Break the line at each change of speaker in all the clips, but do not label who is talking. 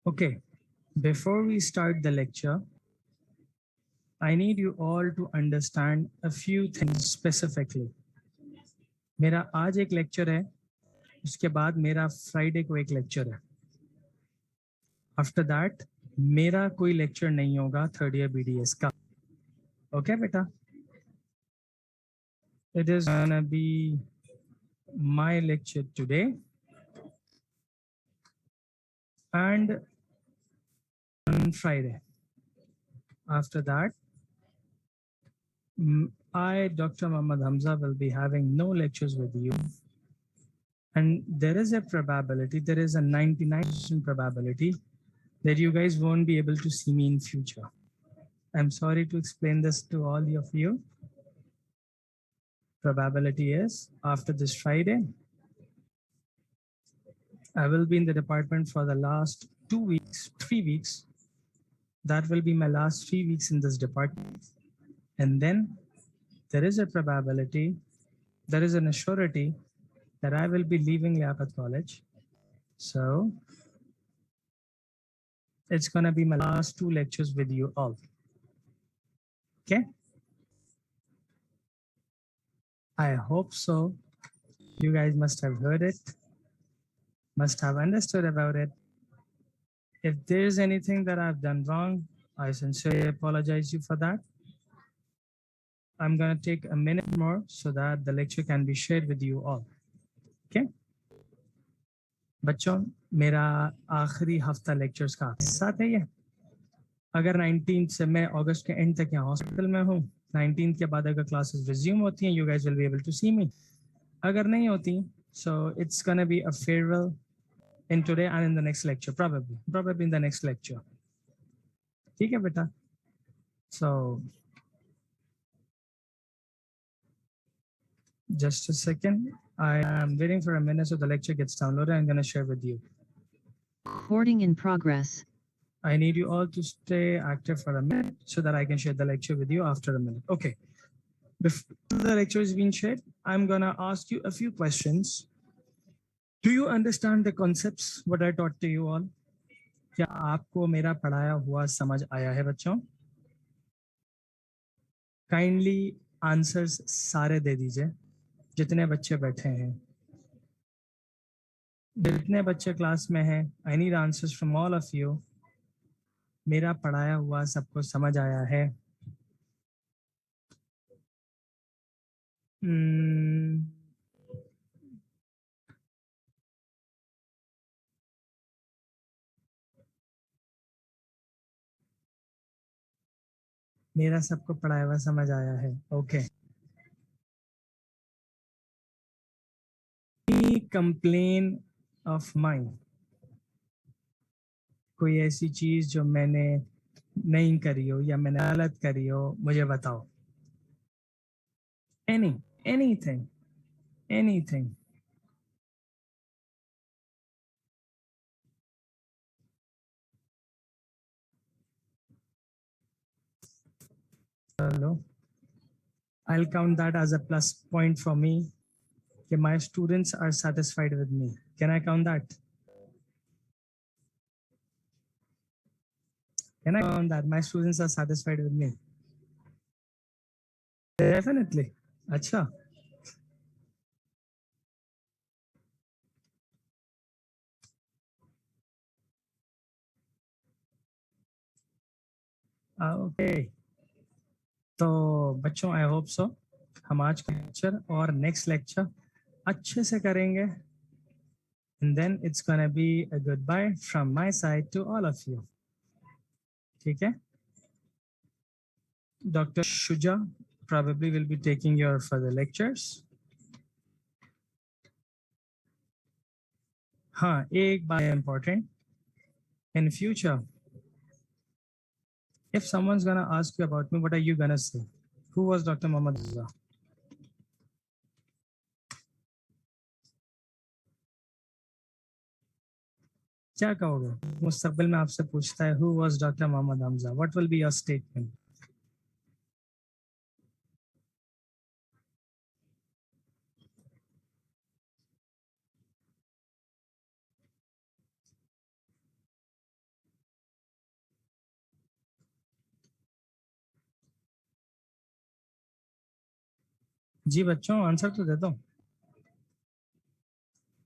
Okay, before we start the lecture, I need you all to understand a few things specifically. मेरा आज एक lecture है, उसके बाद मेरा फ्राइडे को एक लेक्चर है. आफ्टर दैट मेरा कोई लेक्चर नहीं होगा थर्ड ईयर BDS का. ओके बेटा, it is gonna be my lecture today and on Friday. After that, I, Dr. Muhammad Hamza, will be having no lectures with you. And there is a probability, there is a 99% probability that you guys won't be able to see me in future. I'm sorry to explain this to all of you. Probability is after this Friday, I will be in the department for the last 2 weeks, 3 weeks. That will be my last 3 weeks in this department. And then there is a probability, there is an assurity that I will be leaving Liaquat College. So it's going to be my last 2 lectures with you all. Okay? I hope so. You guys must have heard it, must have understood about it. If there's anything that I've done wrong, I sincerely apologize you for that. I'm going to take a minute more so that the lecture can be shared with you all. Okay? बच्चों, मेरा आखिरी हफ्ता lectures का साथ है ये. अगर 19 से मैं अगस्त के एंड तक यहाँ हॉस्पिटल में हूँ, 19 के बाद अगर क्लासेस रिज्यूम होती हैं, you guys will be able to see me. अगर नहीं होती, so it's gonna be a farewell in today and in the next lecture, probably in the next lecture. ठीक है बेटा? So just a second. I am waiting for a minute so the lecture gets downloaded. I'm gonna share with you.
Recording in progress.
I need you all to stay active for a minute so that I can share the lecture with you after a minute. Okay. Before the lecture is being shared, I'm gonna ask you a few questions. Do you understand the concepts what I taught to you all? क्या आपको मेरा पढ़ाया हुआ समझ आया है बच्चों? Kindly answers सारे दे दीजिए, जितने बच्चे बैठे हैं. जितने बच्चे क्लास में हैं, I need answers from all of you. मेरा पढ़ाया हुआ सबको समझ आया है? मेरा सबको पढ़ाया हुआ समझ आया है. ओके. कंप्लेन ऑफ माइंड, कोई ऐसी चीज जो मैंने नहीं करी हो या मैंने गलत करी हो, मुझे बताओ. Anything. Hello. I'll count that as a plus point for me. Okay, my students are satisfied with me. Can I count that? Can I count that? My students are satisfied with me. Definitely. अच्छा. Okay. तो बच्चों, I hope so हम आज का lecture और next lecture अच्छे से करेंगे. And then it's gonna be a goodbye from my side to all of you. ठीक है? Dr. Shuja probably will be taking your further lectures. हाँ, एक बात important. In future, if someone's gonna ask you about me, what are you gonna say? Who was Dr. Muhammad Hamza? क्या कहोगे? मुस्तकबिल में आपसे पूछता है, who was Dr. Muhammad Hamza? What will be your statement? जी बच्चों, आंसर तो दे दो।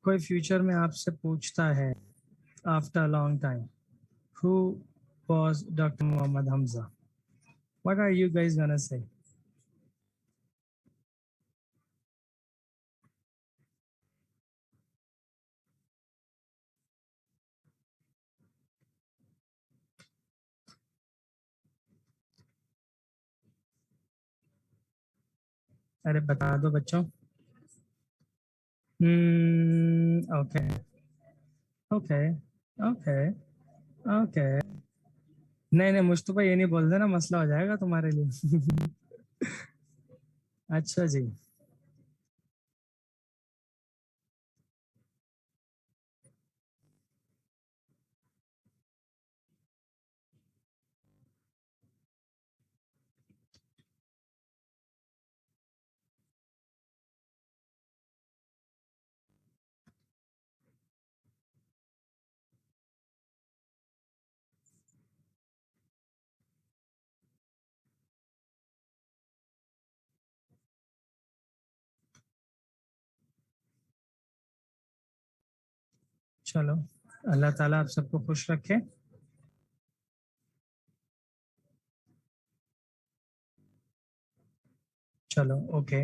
कोई फ्यूचर में आपसे पूछता है after long time, who was doctor Mohammad Hamza, what are you guys gonna say? अरे बता दो बच्चों। Okay okay okay okay. नहीं नहीं, मुस्तफा ये नहीं बोल देना, मसला हो जाएगा तुम्हारे लिए। अच्छा जी। चलो, अल्लाह ताला आप सबको खुश रखे। चलो ओके।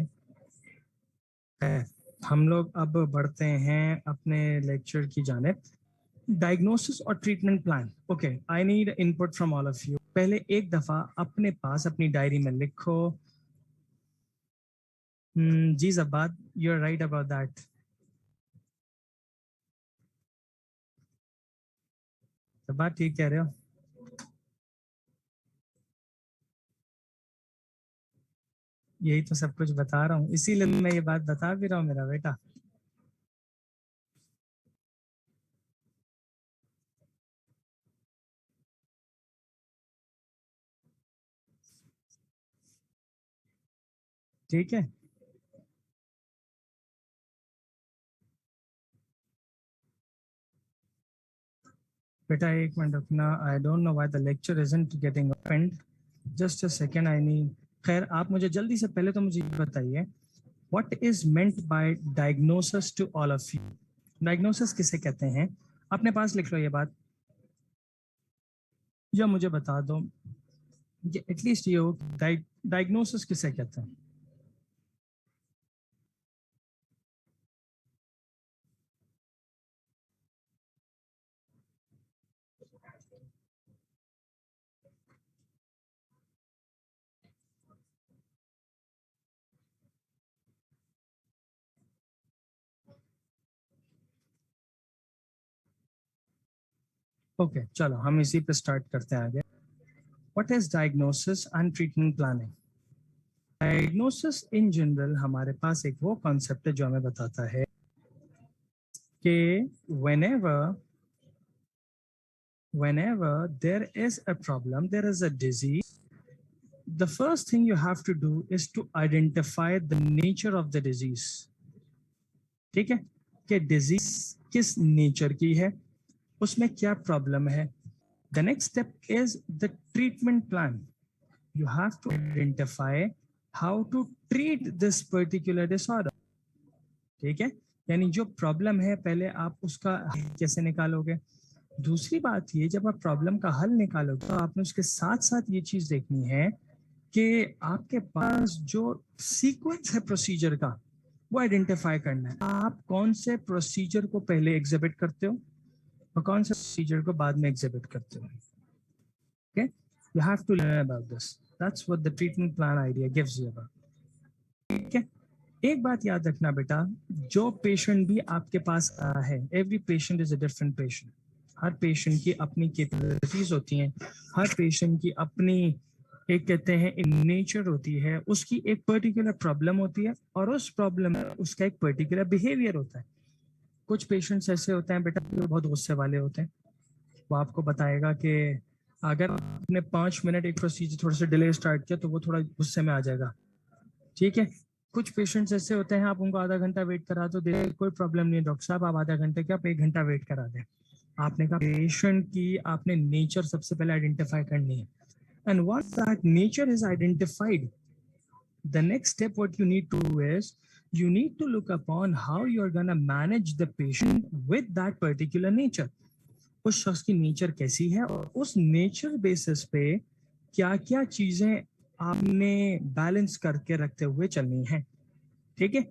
हम लोग अब बढ़ते हैं अपने लेक्चर की जानिब। डायग्नोसिस और treatment plan. Okay, I need input from all of you. पहले एक दफा अपने पास अपनी डायरी में लिखो। जी Jabbad, you are right about that. Jabbad ठीक कह रहे हो। यही तो सब कुछ बता रहा हूँ, इसीलिए मैं ये बात बता भी रहा हूँ मेरा बेटा। ठीक है बेटा, एक मिनट रुकना। I don't know why the lecture isn't getting opened. Just a second, I need. खैर, आप मुझे जल्दी से पहले तो मुझे ये बताइए, what is meant by diagnosis to all of you? Diagnosis किसे कहते हैं? अपने पास लिख लो ये बात, या मुझे बता दो कि एटलीस्ट ये हो, डायग्नोसिस किसे कहते हैं? ओके चलो, हम इसी पे स्टार्ट करते हैं आगे। What is diagnosis and treatment planning? Diagnosis in general हमारे पास एक वो कॉन्सेप्ट है जो हमें बताता है कि whenever whenever there is a problem, there is a disease, the first thing you have to do is to identify the nature of the disease. ठीक है, कि डिजीज किस नेचर की है, उसमें क्या प्रॉब्लम है। The next step is the treatment plan. You have to identify how to treat this particular disorder. ठीक है, यानी जो प्रॉब्लम है पहले आप उसका कैसे निकालोगे। दूसरी बात ये, जब आप प्रॉब्लम का हल निकालोगे तो आपने उसके साथ साथ ये चीज देखनी है कि आपके पास जो सीक्वेंस है प्रोसीजर का, वो आइडेंटिफाई करना है। आप कौन से प्रोसीजर को पहले एग्जिबिट करते हो और कौन से प्रोसीजर को बाद में एग्जिबिट करते हो। Okay, you have to learn about this. That's what the treatment plan idea gives you about. ठीक है, एक बात याद रखना बेटा, जो पेशेंट भी आपके पास आया है, every patient is a different patient. Her patient की अपनी कैपेबिलिटीज होती हैं, हर पेशेंट की अपनी एक कहते हैं नेचर होती है, उसकी एक पर्टिकुलर प्रॉब्लम होती है और उस प्रॉब्लम में उसका एक पर्टिकुलर बिहेवियर होता है। कुछ पेशेंट्स ऐसे होते हैं बेटा जो बहुत गुस्से वाले होते हैं, वो आपको बताएगा कि अगर आपने 5 मिनट एक प्रोसीजर थोड़ा सा डिले स्टार्ट किया तो वो थोड़ा गुस्से में आ जाएगा। ठीक है, कुछ पेशेंट्स ऐसे होते हैं, आप उनको आधा घंटा वेट करा दो, दे कोई प्रॉब्लम नहीं डॉक्टर साहब, आप आधा घंटे क्या, आप 1 घंटा वेट करा दें। आपने कहा पेशेंट की आपने नेचर सबसे पहले आइडेंटिफाई करनी है, and once that nature is identified, The next step what you need to do is you need to look upon how you are going to manage the patient with that particular nature. उस शख्स की nature कैसी है और उस nature basis पे क्या क्या चीजें आपने बैलेंस करके रखते हुए चलनी है. ठीक है,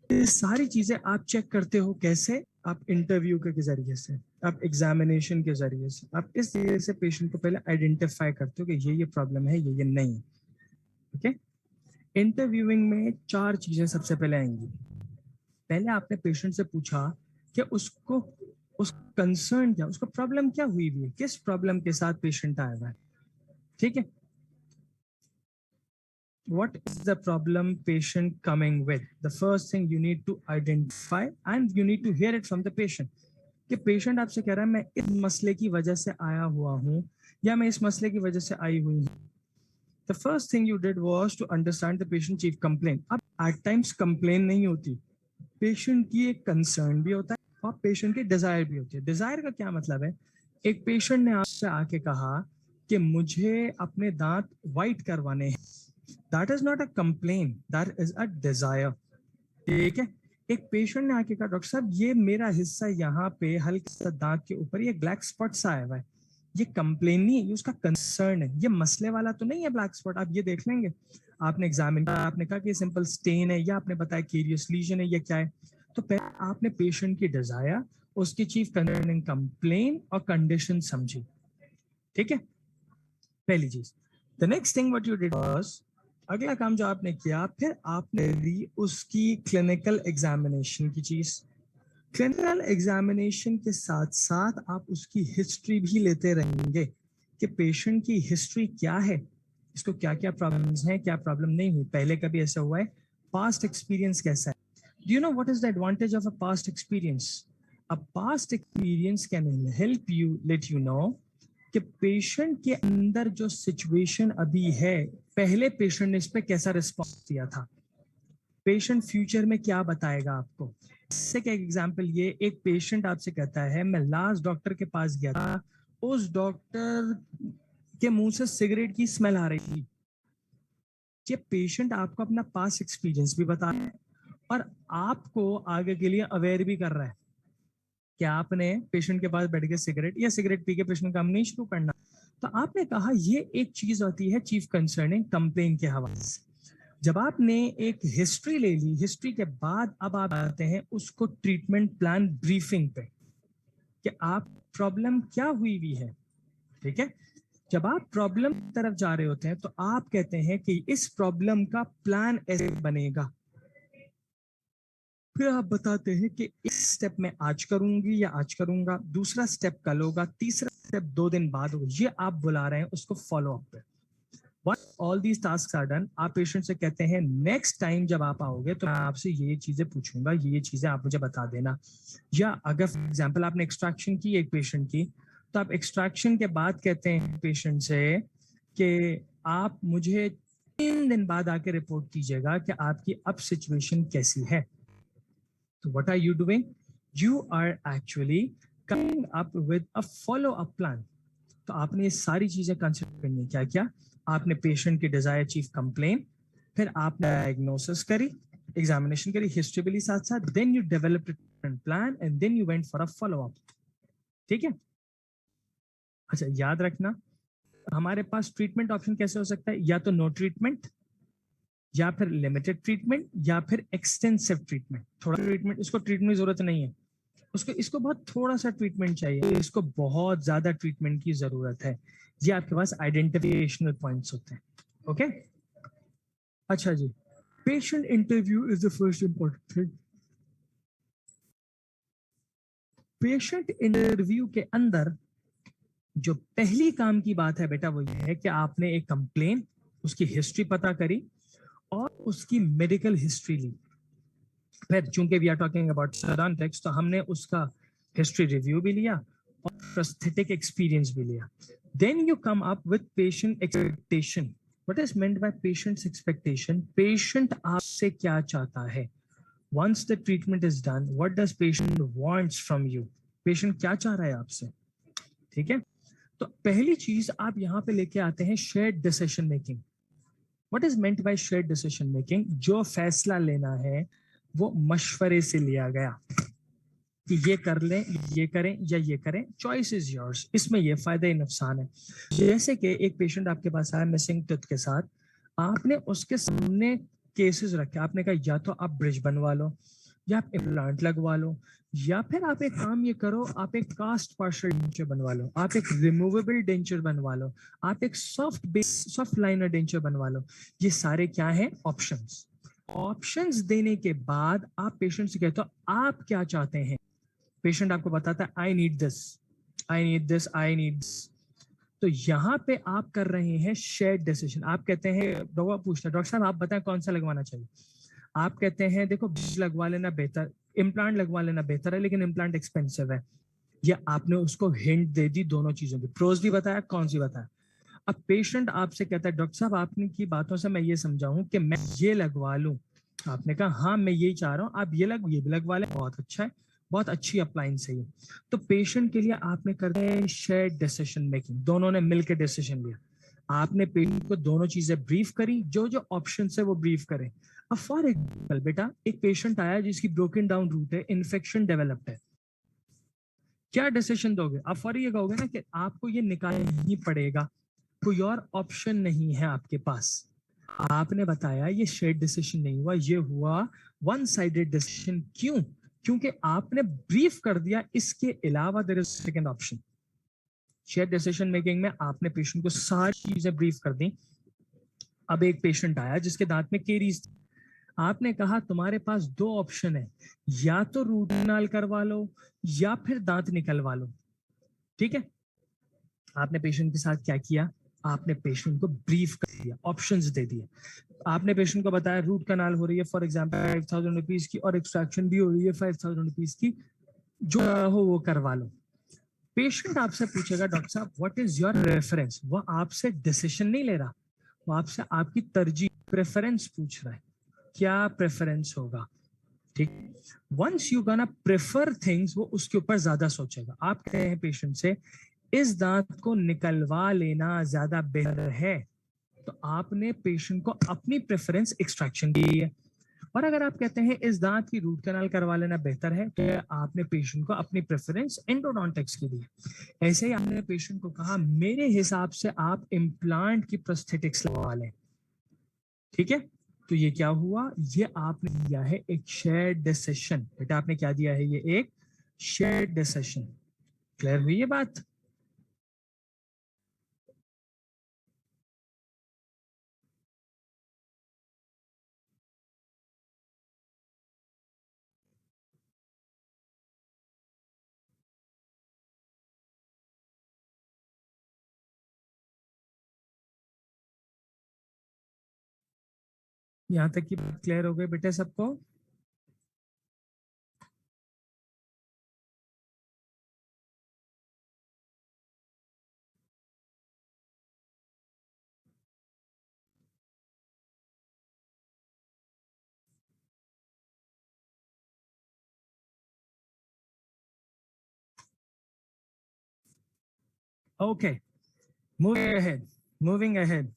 ये सारी चीजें आप चेक करते हो कैसे? आप इंटरव्यू के जरिए से, आप एग्जामिनेशन के जरिए से, आप इस तरीके से पेशेंट को पहले आइडेंटिफाई करते हो कि ये प्रॉब्लम है, ये नहीं. ठीक है, इंटरव्यूइंग में 4 चीजें सबसे पहले आएंगी. पहले आपने पेशेंट से पूछा कि उसको कंसर्न क्या, उसको प्रॉब्लम क्या हुई है, किस प्रॉब्लम के साथ पेशेंट आया हुआ है. ठीक है, what is the problem patient coming with? The first thing you need to identify and you need to hear it from the patient कि पेशेंट आपसे कह रहा है मैं इस मसले की वजह से आया हुआ हूं या मैं इस मसले की वजह से आई हुई हूं. The first thing you did was to understand the patient chief complaint. अब at times complaint नहीं होती, पेशेंट की एक कंसर्न भी होता है और पेशेंट की डिजायर भी होती है. डिजायर का क्या मतलब है? एक पेशेंट ने आपसे आके कहा कि मुझे अपने दांत वाइट करवाने हैं. That is not a complaint, that is a desire. ठीक है, एक पेशेंट ने आके कहा डॉक्टर साहब ये मेरा हिस्सा यहाँ पे हल्का सा दांत के ऊपर ये ब्लैक स्पॉट सा आया हुआ है. ये कंप्लेन नहीं है, ये उसका कंसर्न है. ये मसले वाला तो नहीं है ब्लैक स्पॉट, आप ये देख लेंगे. आपने एग्जामिन किया, आपने कहा कि सिंपल स्टेन है या आपने बताया केरियस लीजन है या क्या है. तो पहले आपने पेशेंट की डिजायर, उसकी चीफ कंसर्निंग कंप्लेन और कंडीशन समझी. ठीक है, पहली चीज. The next thing what you did was, अगला काम जो आपने किया, फिर आपने ली उसकी क्लिनिकल एग्जामिनेशन की चीज. क्लिनिकल एग्जामिनेशन के साथ साथ आप उसकी हिस्ट्री भी लेते रहेंगे कि पेशेंट की हिस्ट्री क्या है, इसको क्या क्या प्रॉब्लम्स हैं, क्या प्रॉब्लम नहीं हुई, पहले कभी ऐसा हुआ है, पास्ट एक्सपीरियंस कैसा है. Do you know what is the advantage of a past experience? A past experience can help you, let you know कि पेशेंट के अंदर जो सिचुएशन अभी है, पहले पेशेंट ने इस पे कैसा रिस्पॉन्स दिया था, पेशेंट फ्यूचर में क्या बताएगा आपको. इससे क्या एग्जांपल, ये एक पेशेंट आपसे कहता है मैं लास्ट डॉक्टर के पास गया था, उस डॉक्टर के मुंह से सिगरेट की स्मेल आ रही थी. ये पेशेंट आपको अपना पास्ट एक्सपीरियंस भी बता रहा है और आपको आगे के लिए अवेयर भी कर रहा है कि आपने पेशेंट के पास बैठ के सिगरेट या सिगरेट पी के पेशेंट काम नहीं शुरू करना. तो आपने कहा ये एक चीज होती है चीफ कंसर्निंग कंप्लेन के हवाले से. जब आपने एक हिस्ट्री ले ली, हिस्ट्री के बाद अब आप आते हैं उसको ट्रीटमेंट प्लान ब्रीफिंग पे कि आप प्रॉब्लम क्या हुई है. ठीक है, जब आप प्रॉब्लम की तरफ जा रहे होते हैं तो आप कहते हैं कि इस प्रॉब्लम का प्लान ऐसे बनेगा. फिर आप बताते हैं कि एक स्टेप मैं आज करूंगी या आज करूंगा, दूसरा स्टेप कल होगा, तीसरा स्टेप 2 दिन बाद होगा. ये आप बुला रहे हैं उसको फॉलो अप पे. Once all these tasks are done, आप पेशेंट से कहते हैं नेक्स्ट टाइम जब आप आओगे तो मैं आपसे ये चीजें पूछूंगा, ये चीजें आप मुझे बता देना. या अगर फॉर एग्जांपल आपने एक्सट्रैक्शन की एक पेशेंट की, तो आप एक्सट्रैक्शन के बाद कहते हैं पेशेंट से कि आप मुझे 3 दिन बाद आके रिपोर्ट कीजिएगा कि आपकी अब सिचुएशन कैसी है. So what are you doing? You are actually coming up with a follow-up plan. तो आपने ये सारी चीजें कंसिडर करनी. क्या क्या आपने पेशेंट की डिजायर चीफ कंप्लेन, फिर आपने डायग्नोसिस करी, एग्जामिनेशन करी, हिस्ट्री भी ली साथ साथ, then you developed treatment plan and then you went for a follow up. ठीक है, अच्छा याद रखना हमारे पास ट्रीटमेंट ऑप्शन कैसे हो सकता है, या तो नो ट्रीटमेंट, या फिर लिमिटेड ट्रीटमेंट, या फिर एक्सटेंसिव ट्रीटमेंट. थोड़ा ट्रीटमेंट, इसको ट्रीटमेंट की जरूरत नहीं है, उसको इसको बहुत थोड़ा सा ट्रीटमेंट चाहिए, इसको बहुत ज्यादा ट्रीटमेंट की जरूरत है. ये आपके पास आइडेंटिफिकेशनल पॉइंट्स होते हैं. ओके, अच्छा जी, patient interview is the first important thing. Patient interview के अंदर जो पहली काम की बात है बेटा वो ये है कि आपने एक कंप्लेन, उसकी हिस्ट्री पता करी और उसकी मेडिकल हिस्ट्री ली. फिर चूंकि we are talking about orthodontics तो हमने उसका हिस्ट्री रिव्यू भी लिया और प्रोस्थेटिक एक्सपीरियंस भी लिया. Then you come up with patient expectation. What is meant by patients expectation? Patient आपसे क्या चाहता है. Once the treatment is done, what does patient wants from you? Patient क्या चाह रहा है आपसे. ठीक है, तो पहली चीज आप यहाँ पे लेके आते हैं shared decision making. What is meant by shared decision making? जो फैसला लेना है वो मशवरे से लिया गया कि ये कर लें, ये करें या ये करें, चॉइस इज योर्स। इसमें ये फायदे नुकसान है। जैसे कि एक पेशेंट आपके पास आया मिसिंग टूथ के साथ, आपने उसके सामने केसेस रखे, आपने कहा या तो आप ब्रिज बनवा लो, या आप इम्प्लांट लगवा लो, या फिर आप एक काम ये करो, आप एक कास्ट पार्शियल डेंचर बनवा लो, आप एक रिमूवेबल डेंचर बनवा लो, आप एक सॉफ्ट लाइनर डेंचर बनवा लो। ये सारे क्या है? ऑप्शंस। ऑप्शंस देने के बाद आप पेशेंट से कहते हो आप क्या चाहते हैं। पेशेंट आपको बताता है I need this, I need this, I need this. तो यहाँ पे आप कर रहे हैं शेयर्ड डिसीजन। आप कहते हैं, डॉक्टर पूछता है डॉक्टर साहब आप बताएं कौन सा लगवाना चाहिए। आप कहते हैं देखो ब्रिज लगवा लेना बेहतर, इम्प्लांट लगवा लेना बेहतर है, लेकिन इम्प्लांट एक्सपेंसिव है। या आपने उसको हिंट दे दी, दोनों चीजों की प्रोज भी बताया, कौन सी बताया। अब पेशेंट आपसे कहता है डॉक्टर साहब आपने की बातों से मैं ये समझा हूं कि मैं ये लगवा लूं। आपने कहा हाँ मैं यही चाह रहा हूं, आप ये भी लगवा लें, बहुत अच्छा है, बहुत अच्छी अप्लायंस है ये। तो पेशेंट के लिए आपने कर दिया शेयर्ड डिसीजन मेकिंग, दोनों ने मिलकर डिसीजन लिया। आपने पेशेंट को दोनों चीजें ब्रीफ करी, जो जो ऑप्शन है वो ब्रीफ करें। अब फॉर एग्जाम्पल बेटा एक पेशेंट आया जिसकी ब्रोकन डाउन रूट है, इन्फेक्शन डेवलप्ड है, क्या डिसीजन दोगे? आप फॉर ये कहोगे ना कि आपको ये निकालना ही पड़ेगा, कोई और ऑप्शन नहीं है आपके पास। आपने बताया ये शेयर्ड डिसीजन नहीं हुआ, ये हुआ वन साइडेड डिसीजन। क्यों? क्योंकि आपने ब्रीफ कर दिया, इसके अलावा there is second option. Shared decision making में आपने पेशेंट को सारी चीजें ब्रीफ कर दी। अब एक पेशेंट आया जिसके दांत में केरीज, आपने कहा तुम्हारे पास दो ऑप्शन है, या तो रूट कनाल करवा लो या फिर दांत निकलवा लो। ठीक है, आपने पेशेंट के साथ क्या किया? आपने पेशेंट को ब्रीफ कर दिया, ऑप्शंस दे दिए। आपने पेशेंट को बताया रूट कनाल हो रही है फॉर एग्जांपल 5000 रुपीज की, और एक्सट्रैक्शन भी हो रही है 5000 रुपीज की, जो हो वो करवा लो। पेशेंट आपसे पूछेगा डॉक्टर साहब व्हाट इज योर रेफरेंस? वो आपसे डिसीजन नहीं ले रहा, वो आपसे आपकी तरजीह प्रेफरेंस पूछ रहा है, क्या प्रेफरेंस होगा। ठीक, once you gonna prefer things, वो उसके ऊपर ज्यादा सोचेगा। आप कह रहे हैं पेशेंट से इस दांत को निकलवा लेना ज्यादा बेहतर है, तो आपने पेशेंट को अपनी प्रेफरेंस एक्सट्रैक्शन दी है। और अगर आप कहते हैं इस दांत की रूट कनाल करवा लेना बेहतर है, तो आपने पेशेंट को अपनी प्रेफरेंस एंडोडोंटिक्स की दी है। ऐसे ही आपने पेशेंट को कहा मेरे हिसाब से आप इम्प्लांट की प्रोस्थेटिक्स लगवा लें। ठीक है, तो ये क्या हुआ? ये आपने दिया है एक शेयर्ड डिसीजन। बेटा आपने क्या दिया है? ये एक शेयर्ड डिसीजन। क्लियर हुई ये बात? यहाँ तक की बात क्लियर हो गई बेटे सबको? Okay, moving ahead, moving ahead,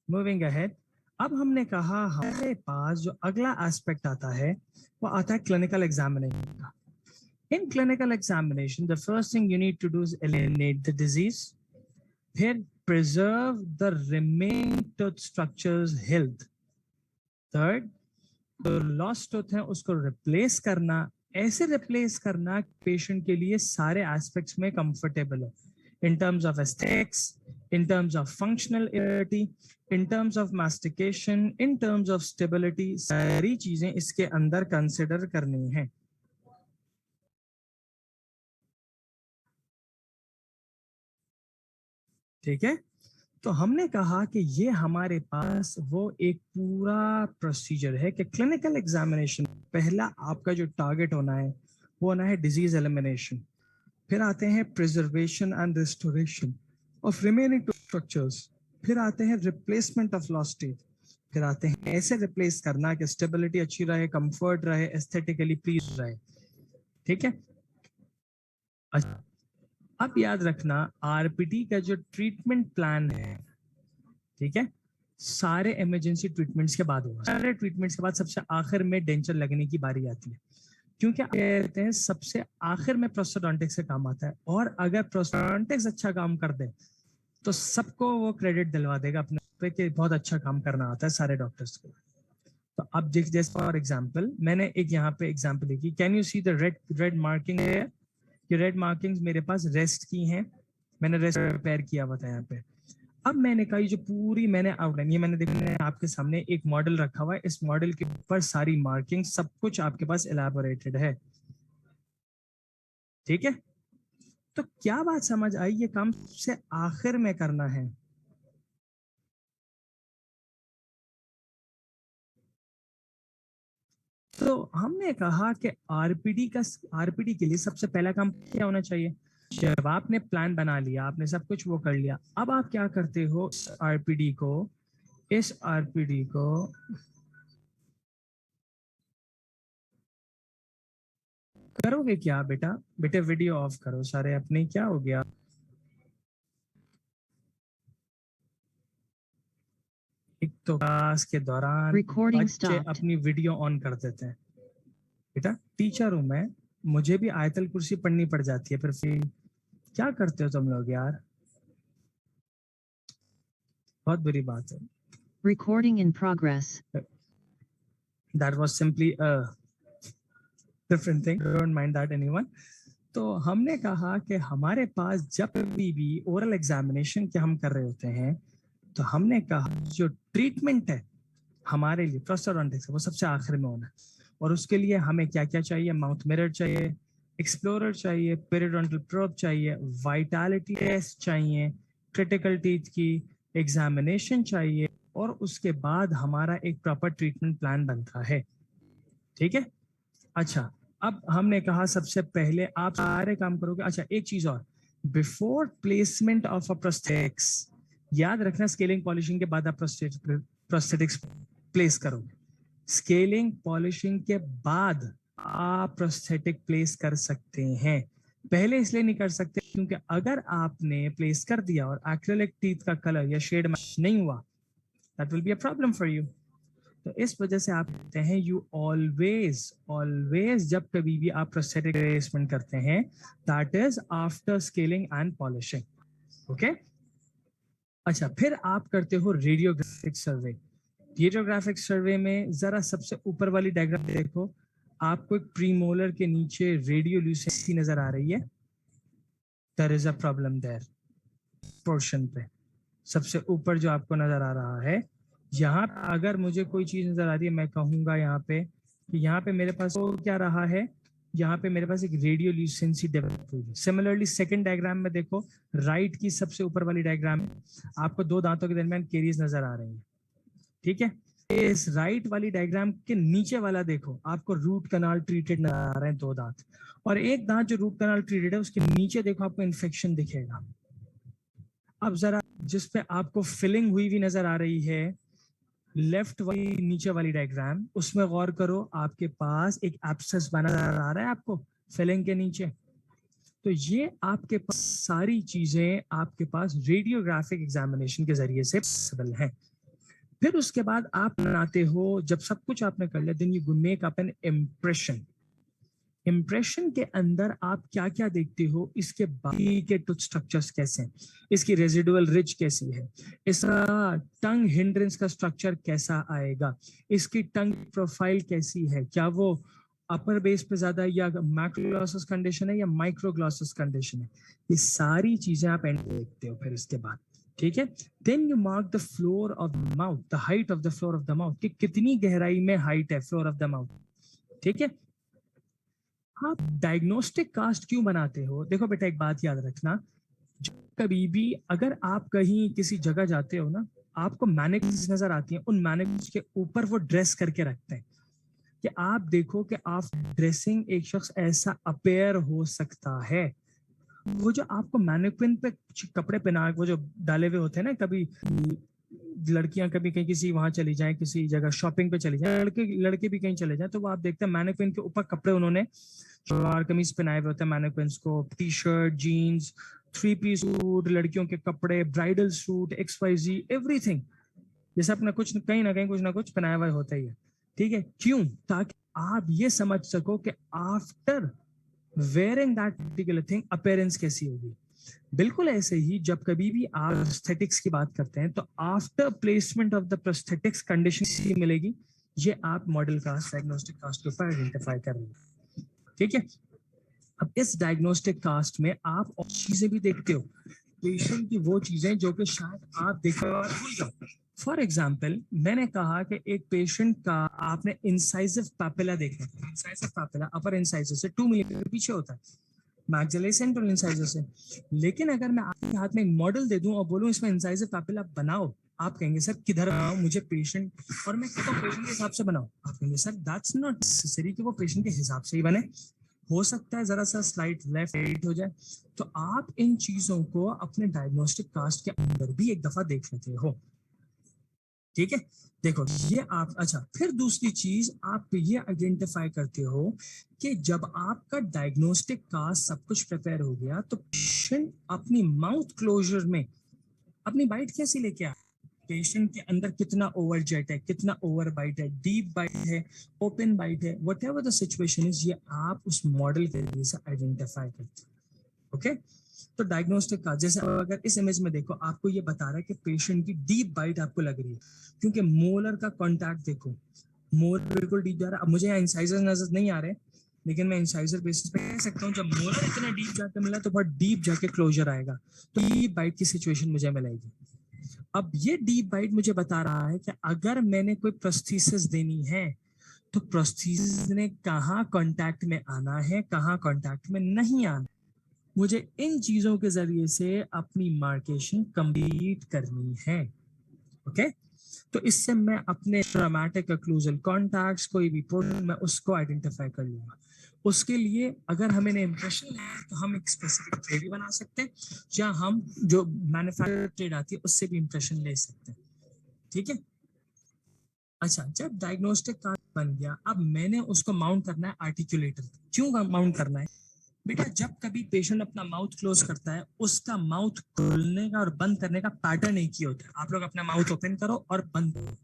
moving ahead. अब हमने कहा हमारे पास जो अगला एस्पेक्ट आता है वो आता है क्लिनिकल एग्जामिनेशन का। In clinical examination the first thing you need to do is eliminate the disease, फिर preserve the remaining tooth structures health, third जो लॉस्ट टूथ है उसको रिप्लेस करना, ऐसे रिप्लेस करना पेशेंट के लिए सारे एस्पेक्ट्स में कंफर्टेबल है, in terms of aesthetics, in terms of functionality, in terms of mastication, in terms of stability, सारी चीजें इसके अंदर कंसिडर करनी है। ठीक है, तो हमने कहा कि ये हमारे पास वो एक पूरा प्रोसीजर है कि क्लिनिकल एग्जामिनेशन पहला आपका जो टारगेट होना है वो होना है डिजीज एलिमिनेशन, फिर आते हैं preservation and restoration of remaining structures, फिर आते हैं रिप्लेसमेंट ऑफ लॉस्ट टीथ, फिर आते हैं ऐसे रिप्लेस करना कि स्टेबिलिटी अच्छी रहे, कंफर्ट रहे, एस्थेटिकली प्लीज रहे। ठीक है, अच्छा अब याद रखना आरपीटी का जो ट्रीटमेंट प्लान है, ठीक है, सारे इमरजेंसी ट्रीटमेंट्स के बाद होगा। सारे ट्रीटमेंट्स के बाद सबसे आखिर में डेंचर लगने की बारी आती है, क्योंकि कहते हैं सबसे आखिर में प्रोस्टोडोंटिक्स से काम आता है, और अगर प्रोस्टोडोंटिक्स अच्छा काम कर दे तो सबको वो क्रेडिट दिलवा देगा अपने पे कि बहुत अच्छा काम करना आता है सारे डॉक्टर्स को। तो अब देख, जैसे फॉर एग्जांपल मैंने एक यहाँ पे एग्जांपल देखी, can you see the red marking है, ये रेड मार्किंग्स मेरे पास रेस्ट की हैं, मैंने रेस्ट प्रिपेयर किया हुआ था यहाँ पे। अब मैंने कहा ये जो पूरी मैंने आउटलाइन, ये मैंने देखा आपके सामने एक मॉडल रखा हुआ है, इस मॉडल के ऊपर सारी मार्किंग सब कुछ आपके पास एलैबोरेटेड है, ठीक है। तो क्या बात समझ आई, ये काम से आखिर में करना है। तो हमने कहा कि आरपीडी के लिए सबसे पहला काम क्या होना चाहिए, जब आपने प्लान बना लिया, आपने सब कुछ वो कर लिया, अब आप क्या करते हो, आरपीडी को, इस आरपीडी को करोगे क्या बेटा, बेटे वीडियो ऑफ करो सारे अपने, क्या हो गया, एक तो क्लास के दौरान
Recording
बच्चे
stopped.
अपनी वीडियो ऑन कर देते हैं। बेटा टीचर हूं मैं, मुझे भी आयतल कुर्सी पढ़नी पड़ जाती है, फिर क्या करते हो तुम लोग यार, बहुत बुरी बात है।
Recording in progress.
That was simply a different thing, don't mind that anyone। तो हमने कहा कि हमारे पास जब भी ओरल एग्जामिनेशन के हम कर रहे होते हैं, तो हमने कहा जो ट्रीटमेंट है हमारे लिए प्रोस्टोडोंटिक्स वो सबसे आखिर में होना है, और उसके लिए हमें क्या क्या चाहिए, माउथ मिरर चाहिए, एक्सप्लोरर चाहिए, पेरिडोंटल प्रोब चाहिए, वाइटालिटी टेस्ट चाहिए, क्रिटिकल टीथ की एग्जामिनेशन चाहिए, और उसके बाद हमारा एक प्रॉपर ट्रीटमेंट प्लान बनता है, ठीक है। अच्छा, अब हमने कहा सबसे पहले आप सारे काम करोगे। अच्छा एक चीज और, before placement of a prosthetics, याद रखना स्केलिंग पॉलिशिंग के बाद आप प्रोस्थेटिक्स प्लेस करोगे, स्केलिंग पॉलिशिंग के बाद आप प्रोस्थेटिक प्लेस कर सकते हैं, पहले इसलिए नहीं कर सकते क्योंकि अगर आपने प्लेस कर दिया और एक्रिलिक टीथ का कलर या शेड मैच नहीं हुआ, that will be a problem for you. तो इस वजह से आप कहते हैं यू ऑलवेज जब कभी भी आप प्रोस्थेटिक प्लेसमेंट करते हैं, that is after scaling and polishing, okay. अच्छा, फिर आप करते हो रेडियोग्राफिक सर्वे। रेडियोग्राफिक सर्वे में जरा सबसे ऊपर वाली डायग्राम देखो, आपको एक प्रीमोलर के नीचे रेडियोल्यूसेंसी नजर आ रही है, there is a problem there portion पे, सबसे ऊपर जो आपको नजर आ रहा है, यहाँ अगर मुझे कोई चीज नजर आ रही है, मैं कहूंगा यहाँ पे कि यहाँ पे मेरे पास तो क्या रहा है, यहाँ पे मेरे पास एक रेडियोल्यूसेंसी डेवलप हुई है। सिमिलरली सेकंड डायग्राम में देखो, राइट की सबसे ऊपर वाली डायग्राम में आपको दो दांतों के दरमियान केरीज नजर आ रही है, ठीक है। इस राइट वाली डायग्राम के नीचे वाला देखो, आपको रूट कनाल ट्रीटेड नजर आ रहे हैं दो दांत, और एक दांत जो रूट कनाल ट्रीटेड है उसके नीचे देखो आपको इन्फेक्शन दिखेगा। अब जरा जिसपे आपको फिलिंग हुई भी नजर आ रही है, लेफ्ट वाली नीचे वाली डायग्राम, उसमें गौर करो, आपके पास एक एब्सेस बना नजर आ रहा है आपको फिलिंग के नीचे। तो ये आपके पास सारी चीजें आपके पास रेडियोग्राफिक एग्जामिनेशन के जरिए से पॉसिबल हैं। फिर उसके बाद आप बनाते हो, जब सब कुछ आपने कर लिया, then you make up an impression. Impression के अंदर आप क्या क्या देखते हो, इसके बाकी के टूथ स्ट्रक्चर्स कैसे हैं, इसकी रेजिडुअल रिच कैसी है, इसका टंग हिंड्रेंस का स्ट्रक्चर कैसा आएगा, इसकी टंग प्रोफाइल कैसी है, क्या वो अपर बेस पे ज्यादा है या मैक्रोग्लॉसस कंडीशन है या माइक्रोग्लॉसस कंडीशन है, ये सारी चीजें आप एंड देखते हो। फिर इसके बाद ठीक है, then you mark the floor of the mouth, the height of the floor of the mouth, कि कितनी गहराई में हाइट है फ्लोर ऑफ द माउथ, ठीक है। आप डायग्नोस्टिक कास्ट क्यों बनाते हो, देखो बेटा एक बात याद रखना, कभी भी अगर आप कहीं किसी जगह जाते हो ना, आपको मैनेक्विन्स नजर आती हैं, उन मैनेक्विन्स के ऊपर वो ड्रेस करके रखते हैं, कि आप देखो कि आप ड्रेसिंग एक शख्स ऐसा अपेयर हो सकता है। वो जो आपको मैनेक्विन पे कपड़े पहना, वो जो डाले हुए होते हैं ना, कभी लड़कियां कभी कहीं किसी वहां चली जाएं, किसी जगह शॉपिंग पे चली जाएं, लड़के लड़के भी कहीं चले जाएं, तो वो आप देखते हैं मैनेक्विन के ऊपर कपड़े उन्होंने सलवार कमीज पहनाए हुए होते हैं मैनिक्विन्स को, T shirt, jeans, 3 piece suit, लड़कियों के कपड़े, ब्राइडल सूट, XYZ, एवरीथिंग। ये सब ना कुछ कहीं ना कहीं कुछ ना कुछ पहनाया हुआ होता ही है। ठीक है, क्यों? ताकि आप ये समझ सको कि after wearing that particular thing appearance कैसी होगी। बिल्कुल ऐसे ही जब कभी भी आप प्रोस्थेटिक्स की बात करते हैं तो after placement of the prosthetics condition मिलेगी, ये आप मॉडल कास्ट, डायग्नोस्टिक कास्ट के ऊपर आइडेंटिफाई कर रहे हैं। ठीक है, अब इस डायग्नोस्टिक कास्ट में आप और चीजें भी देखते हो, पेशेंट की वो चीजें जो कि शायद आप देखो और भूल जाओ। फॉर एग्जाम्पल, मैंने कहा कि एक पेशेंट का आपने इंसाइसिव पैपिला देखा, इंसाइसिव पैपिला अपर इंसाइजर से 2 मिलीमीटर पीछे होता है, मैक्सिलरी सेंट्रल इंसाइजर से। लेकिन अगर मैं आपके हाथ में एक मॉडल दे दूं और बोलूं इसमें इंसाइसिव पैपिला बनाओ, आप कहेंगे सर किधर बनाओ, मुझे पेशेंट, और मैं कहता हूं पेशेंट के हिसाब से बनाओ, आप कहेंगे सर दैट्स नॉट नेसेसरी कि वो पेशेंट के हिसाब से ही बने, हो सकता है जरा सा स्लाइड लेफ्ट राइट हो जाए। तो आप इन चीजों को अपने डायग्नोस्टिक कास्ट के अंदर भी एक दफा देख लेते हो। ठीक है, देखो ये आप, अच्छा फिर दूसरी चीज आप ये आइडेंटिफाई करते हो कि जब आपका डायग्नोस्टिक कास्ट सब कुछ प्रिपेयर हो गया तो पेशेंट अपनी माउथ क्लोजर में अपनी बाइट कैसी लेके आए, पेशेंट के अंदर कितना ओवर जेट है, कितना ओवर बाइट है, डीप बाइट है, ओपन बाइट है, what ever the situation is, ये आप उस मॉडल के जरिए से आइडेंटिफाई करते हैं। ओके, तो डायग्नोस्टिक का जैसे अगर इस इमेज में देखो, आपको ये बता रहा है कि पेशेंट की डीप बाइट आपको लग रही है, क्योंकि मोलर का कॉन्टैक्ट देखो, मोलर बिल्कुल डीप जा रहा है। अब मुझे यहाँ इंसाइजर नजर नहीं आ रहे, लेकिन मैं इंसाइजर बेसिस पे कह सकता हूँ जब मोलर इतना डीप जाके मिला तो बहुत डीप जाके क्लोजर आएगा, तो डीप बाइट की सिचुएशन मुझे मिलेगी। अब ये डीप बाइट मुझे बता रहा है कि अगर मैंने कोई प्रोस्थेसिस देनी है तो प्रोस्थेसिस ने कहाँ कांटेक्ट में आना है, कहाँ कांटेक्ट में नहीं आना, मुझे इन चीजों के जरिए से अपनी मार्केशन कंप्लीट करनी है। ओके, तो इससे मैं अपने ट्रॉमेटिक अक्लूजल कॉन्टैक्ट्स, कोई भी पोर्शन, मैं उसको आइडेंटिफाई कर लूंगा। उसके लिए अगर हमें इंप्रेशन लेना है तो हम एक स्पेसिफिक ट्रेड भी बना सकते हैं, या हम जो मैन्युफैक्चर ट्रेड आती है उससे भी इंप्रेशन ले सकते हैं। ठीक है, अच्छा जब डायग्नोस्टिक कार्ड बन गया, अब मैंने उसको माउंट करना है आर्टिकुलेटर। क्यों माउंट करना है बेटा? जब कभी पेशेंट अपना माउथ क्लोज करता है, उसका माउथ खोलने का और बंद करने का पैटर्न एक ही होता है। आप लोग अपना माउथ ओपन करो और बंद करो,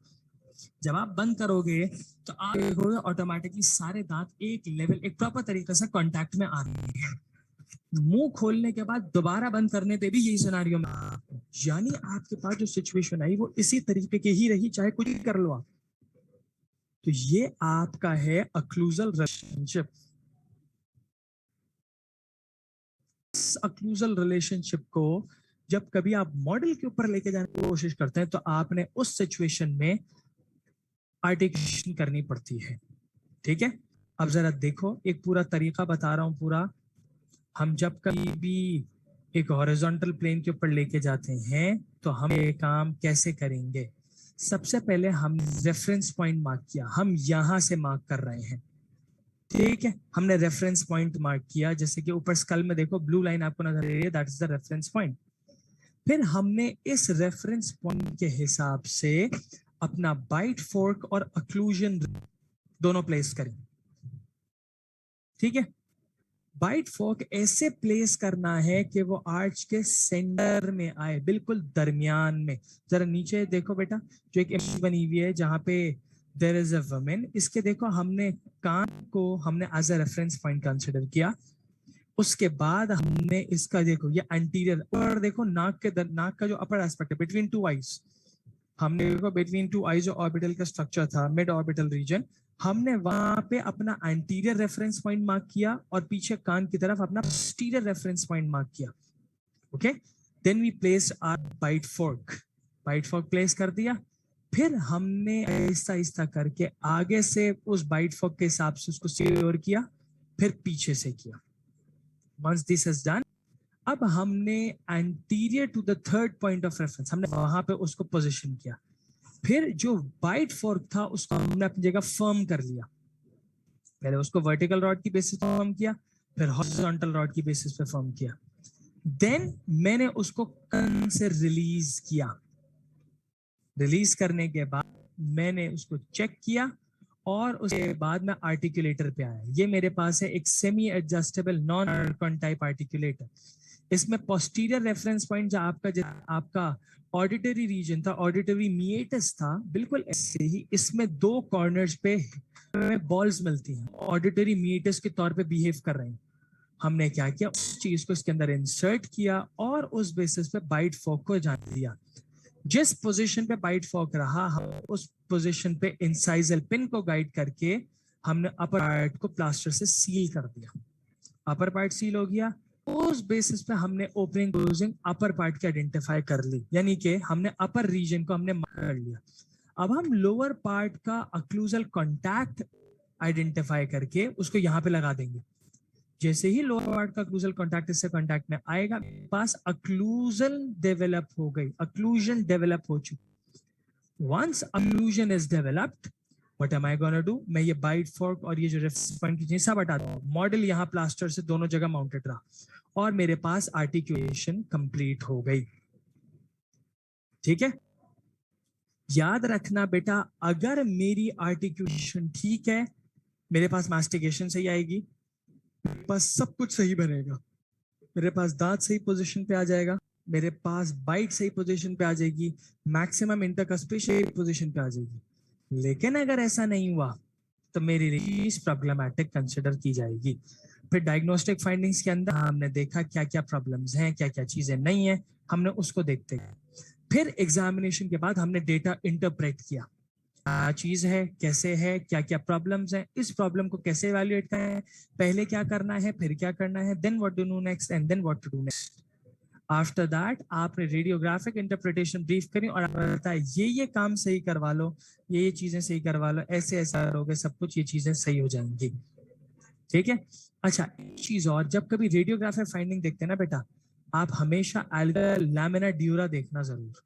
जब आप बंद करोगे तो आप देखोगे ऑटोमेटिकली सारे दांत एक लेवल, एक प्रॉपर तरीके से कांटेक्ट में आ रहे हैं। मुंह खोलने के बाद दोबारा बंद करने पे भी यही सिनेरियो में, यानी आपके पास जो सिचुएशन आई वो इसी तरीके की ही रही, चाहे कुछ कर लो आप। तो ये आपका है अक्लूजल रिलेशनशिप। अक्लूजल रिलेशनशिप को जब कभी आप मॉडल के ऊपर लेके जाने की कोशिश करते हैं तो आपने उस सिचुएशन में आर्टिकुलेशन करनी पड़ती है। ठीक है, अब जरा देखो, एक पूरा तरीका बता रहा हूं पूरा। हम जब कभी भी एक हॉरिजॉन्टल प्लेन के ऊपर लेके जाते हैं तो हम ये काम कैसे करेंगे? सबसे पहले हम रेफरेंस पॉइंट मार्क किया, हम यहां से मार्क कर रहे हैं। ठीक है, हमने रेफरेंस पॉइंट मार्क किया, जैसे कि ऊपर स्कल में देखो ब्लू लाइन आपको नजर आ रही है, that is the reference point. फिर हमने इस रेफरेंस पॉइंट के हिसाब से अपना बाइट फोर्क और अक्लूजन दोनों प्लेस करें। ठीक है, बाइट फोर्क ऐसे प्लेस करना है कि वो आर्च के सेंटर में आए, बिल्कुल दरमियान में। जरा नीचे देखो बेटा, जो एक इमेज बनी हुई है जहां पे देयर इज अ वुमन, इसके देखो हमने कान को हमने as a reference point consider किया। उसके बाद हमने इसका देखो ये एंटीरियर, और देखो नाक के नाक का जो अपर एस्पेक्ट है बिटवीन टू आईज, हमने देखो बिटवीन टू आईज जो ऑर्बिटल का स्ट्रक्चर था, मिड ऑर्बिटल रीजन, हमने वहां पे अपना एंटीरियर रेफरेंस पॉइंट मार्क किया और पीछे कान की तरफ अपना पोस्टीरियर रेफरेंस पॉइंट मार्क किया। Okay, then we placed our bite fork, bite fork place कर दिया। फिर हमने आहिस्ता आहिस्ता करके आगे से उस बाइट फोर्क के हिसाब से उसको सिक्योर किया, फिर पीछे से किया। Once this is done, अब हमने anterior to the third point of reference, हमने वहां पे उसको पोजीशन किया। फिर जो बाइट फोर्क था उसको हमने अपनी जगह फर्म कर लिया। पहले उसको वर्टिकल रॉड की बेसिस पे फर्म किया, फिर हॉरिजॉन्टल रॉड की बेसिस पे फर्म किया। देन मैंने उसको कान से रिलीज किया। रिलीज करने के बाद मैंने उसको चेक किया और उसके बाद मैं आर्टिकुलेटर पे आया। ये मेरे पास है एक semi adjustable non Arkan type articulator. इसमें पोस्टीरियर रेफरेंस पॉइंट जो आपका ऑडिटरी रीजन था, ऑडिटरी मीएटस था, बिल्कुल ऐसे ही इसमें दो कॉर्नर्स पे बॉल्स मिलती हैं, ऑडिटरी मीएटस के तौर पे बिहेव कर रहे हैं। हमने क्या किया, उस चीज को इसके अंदर इंसर्ट किया और उस बेसिस पे बाइट फोक को जान दिया। जिस पोजीशन पे बाइट फोक रहा, हम उस पोजीशन पे इंसाइजल पिन को गाइड करके हमने अपर पार्ट को प्लास्टर से सील कर दिया। अपर पार्ट सील हो गया, उस बेसिस पे हमने ओपनिंग क्लोजिंग अपर पार्ट की आइडेंटिफाई कर ली, यानी कि हमने अपर रीजन को हमने मार्क कर लिया। अब हम लोअर पार्ट का अक्लूजल कॉन्टैक्ट आइडेंटिफाई करके उसको यहाँ पे लगा देंगे। जैसे ही लोअर पार्ट का अक्लूजल कॉन्टैक्ट इससे कॉन्टैक्ट में आएगा, पास अक्लूजन डेवलप हो गई, अक्लूजन डेवलप हो चुकी। Once occlusion is developed, what am I gonna do, मैं ये बाइट फोर्क और ये जो रेफरेंस पॉइंट की चीज सब हटा दूं। मॉडल यहाँ प्लास्टर से दोनों जगह माउंटेड रहा और मेरे पास आर्टिकुलेशन कंप्लीट हो गई। ठीक है, याद रखना बेटा, अगर मेरी आर्टिकुलेशन ठीक है, मेरे पास मास्टिकेशन सही आएगी, मेरे पास सब कुछ सही बनेगा, मेरे पास दांत सही पोजीशन पे आ जाएगा, मेरे पास बाइट सही पोजीशन पे आ जाएगी, मैक्सिमम इंटरकस्पी सही पोजीशन पे आ जाएगी। लेकिन अगर ऐसा नहीं हुआ तो मेरी रिलीज प्रॉब्लमैटिक कंसिडर की जाएगी। फिर डायग्नोस्टिक फाइंडिंग्स के अंदर हमने देखा क्या क्या प्रॉब्लम्स हैं, क्या क्या चीजें नहीं है, हमने उसको देखते हैं। फिर एग्जामिनेशन के बाद हमने डेटा इंटरप्रेट किया, क्या चीज है, कैसे है, क्या क्या प्रॉब्लम्स हैं, इस प्रॉब्लम को कैसे इवैल्यूएट करना है, पहले क्या करना है, फिर क्या करना है, then what to do next and then what to do next. After that आपने रेडियोग्राफिक इंटरप्रिटेशन ब्रीफ करी और आपने बताया ये काम सही करवा लो, ये चीजें सही करवा लो, ऐसे ऐसा करोगे सब कुछ ये चीजें सही हो जाएंगी। ठीक है, अच्छा एक चीज और, जब कभी रेडियोग्राफिक फाइंडिंग देखते हैं ना बेटा, आप हमेशा एल्वेओलर लैमिना ड्यूरा देखना जरूर।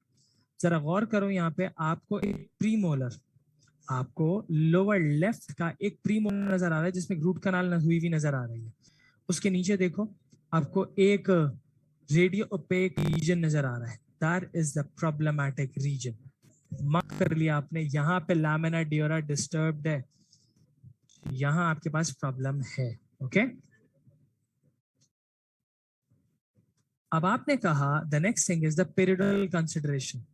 जरा गौर करो, यहाँ पे आपको एक प्रीमोलर, आपको लोअर लेफ्ट का एक प्रीमोलर नजर आ रहा है जिसमें रूट कनाल हुई हुई नजर आ रही है। उसके नीचे देखो आपको एक रेडियो ओपेक रीजन नजर आ रहा है, that is the problematic region. Mark कर लिया आपने, यहाँ पे लैमिना ड्यूरा डिस्टर्ब्ड है, यहाँ आपके पास प्रॉब्लम है। ओके, अब आपने कहा the next thing is the periodontal consideration.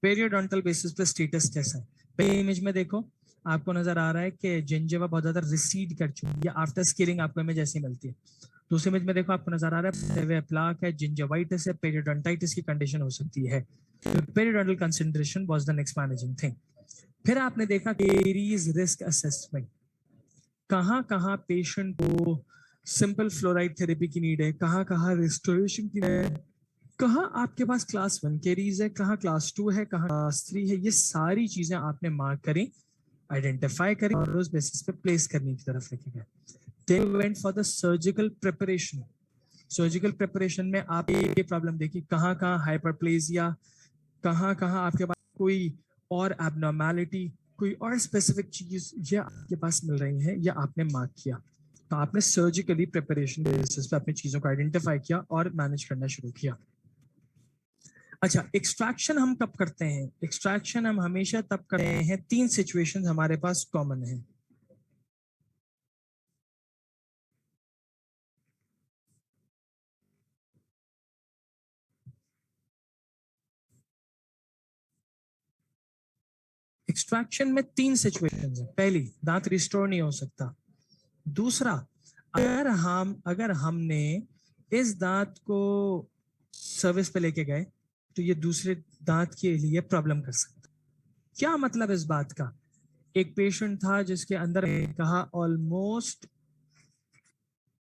Periodontal basis पे स्टेटस कैसा है। पहले इमेज में देखो आपको नजर आ रहा है कि जिंजिवा बहुत ज्यादा रिसीड कर चुकी है, आफ्टर स्केलिंग आपको इमेज ऐसी मिलती है। दूसरी इमेज में देखो आपको नजर आ रहा है प्लाक है, जिंजिवाइटिस है, पीरियडोंटाइटिस की कंडीशन हो सकती है। Periodontal consideration was the next managing thing. फिर आपने देखा केरीज रिस्क असेसमेंट, कहाँ कहाँ पेशेंट को सिंपल फ्लोराइड थेरेपी की नीड है, कहाँ कहाँ रिस्टोरेशन की नीड है, कहाँ आपके पास क्लास 1 केरीज है, कहाँ क्लास 2 है, कहाँ क्लास 3 है। ये सारी चीजें आपने मार्क करी, आइडेंटिफाई करी और उस बेसिस पे प्लेस करने की तरफ लेके गए। Then we went for the surgical preparation. Surgical preparation में आप ये प्रॉब्लम देखिए, कहाँ कहाँ हाइपरप्लेजिया, कहाँ कहाँ आपके पास कोई और एबनॉर्मैलिटी, कोई और स्पेसिफिक चीज ये आपके पास मिल रही है, ये आपने मार्क किया। तो आपने सर्जिकली प्रिपरेशन बेसिस पे अपनी चीजों को आइडेंटिफाई किया और मैनेज करना शुरू किया। अच्छा, एक्सट्रैक्शन हम कब करते हैं? एक्सट्रैक्शन हम हमेशा तब करते हैं, 3 सिचुएशंस हमारे पास कॉमन है। एक्सट्रैक्शन में 3 सिचुएशंस है। पहली, दांत रिस्टोर नहीं हो सकता। दूसरा, अगर हमने इस दांत को सर्विस पे लेके गए तो ये दूसरे दांत के लिए प्रॉब्लम कर सकता। क्या मतलब इस बात का? एक पेशेंट था जिसके अंदर कहा ऑलमोस्ट,